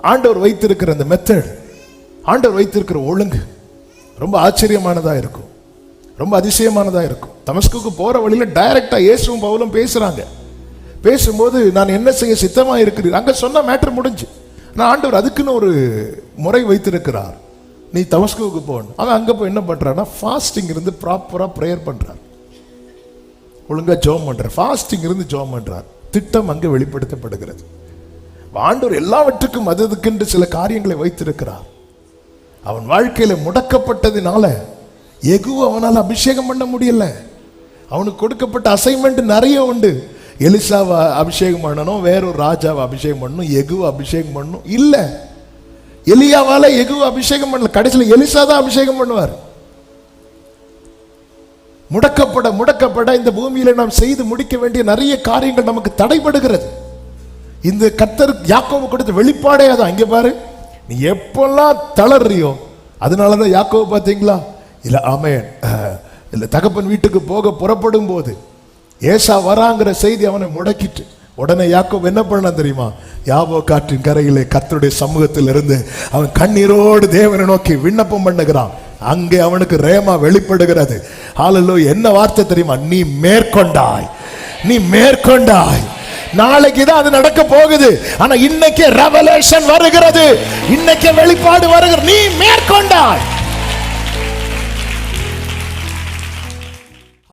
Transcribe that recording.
ஆண்டவர் வைத்திருக்கிற அந்த மெத்தட், ஆண்டவர் வைத்திருக்கிற ஒழுங்கு ரொம்ப ஆச்சரியமானதா இருக்கும், ரொம்ப அதிசயமானதா இருக்கும். தமஸ்குக்கு போற வழியில டைரக்டா இயேசுவும் பவுலும் பேசுறாங்க. பேசும்போது நான் என்ன செய்ய சித்தமா இருக்கிறீர், அங்க சொன்ன மேட்டர் முடிஞ்சு. நான் ஆண்டவர் அதுக்குன்னு ஒரு முறை வைத்திருக்கிறார், நீ தமஸ்குவுக்கு போகணும். அவன் அங்க போய் என்ன பண்றான்னா ஃபாஸ்டிங் இருந்து ப்ராப்பரா பிரேயர் பண்றார், ஒழுங்கா ஜெபம் பண்றார், ஃபாஸ்டிங் இருந்து ஜெபம் பண்றார். திட்டம் அங்கே வெளிப்படுத்தப்படுகிறது. ஆண்டவர் எல்லாவற்றுக்கும் அதுக்கென்று சில காரியங்களை வைத்திருக்கிறார். அவன் வாழ்க்கையில முடக்கப்பட்டதினால யெகூ அவனால் அபிஷேகம் பண்ண முடியல. அவனுக்கு கொடுக்கப்பட்ட அசைன்மெண்ட் நிறைய உண்டு. எலிசாவை அபிஷேகம் பண்ணணும், வேறொரு ராஜாவை அபிஷேகம் பண்ணணும், யெகூ அபிஷேகம் பண்ணணும். இல்ல, எலியாவால யெகூ அபிஷேகம் பண்ணல, கடைசியில் எலிசா தான் அபிஷேகம் பண்ணுவார். முடக்கப்பட இந்த பூமியில நாம் செய்து முடிக்க வேண்டிய நிறைய காரியங்கள் நமக்கு தடைபடுகிறது. இந்த கர்த்தர் யாக்கோபு கொடுத்த வெளிப்பாடே அதான். இங்க பாரு, நீ எப்பெல்லாம் தளர்றியோ, அதனாலதான் யாக்கோபு பாத்தீங்களா, இல்ல ஆமென், இல்ல தகப்பன் வீட்டுக்கு போக புறப்படும் போது ஏசா வராங்கிற செய்தி அவனை முடக்கிட்டு, உடனே யாக்கோபு என்ன பண்ண தெரியுமா, யாபோ காற்றின் கரையிலே கர்த்தருடைய சமூகத்தில் இருந்து அவன் கண்ணீரோடு தேவனை நோக்கி விண்ணப்பம் பண்ணுகிறான். அங்கே அவனுக்கு ரேமா வெளிப்படுகிறது. ஹல்லேலூயா. என்ன வார்த்தை தெரியுமா, நீ மேற்கொண்டாய், நீ மேற்கொண்டாய். நாளைக்கு தான் அது நடக்க போகுது, ஆனா இன்னைக்கு ரெவலேஷன் வருகிறது, இன்னைக்கு வெளிப்பாடு வருகிறது. நீ மேற்கொண்டாய்.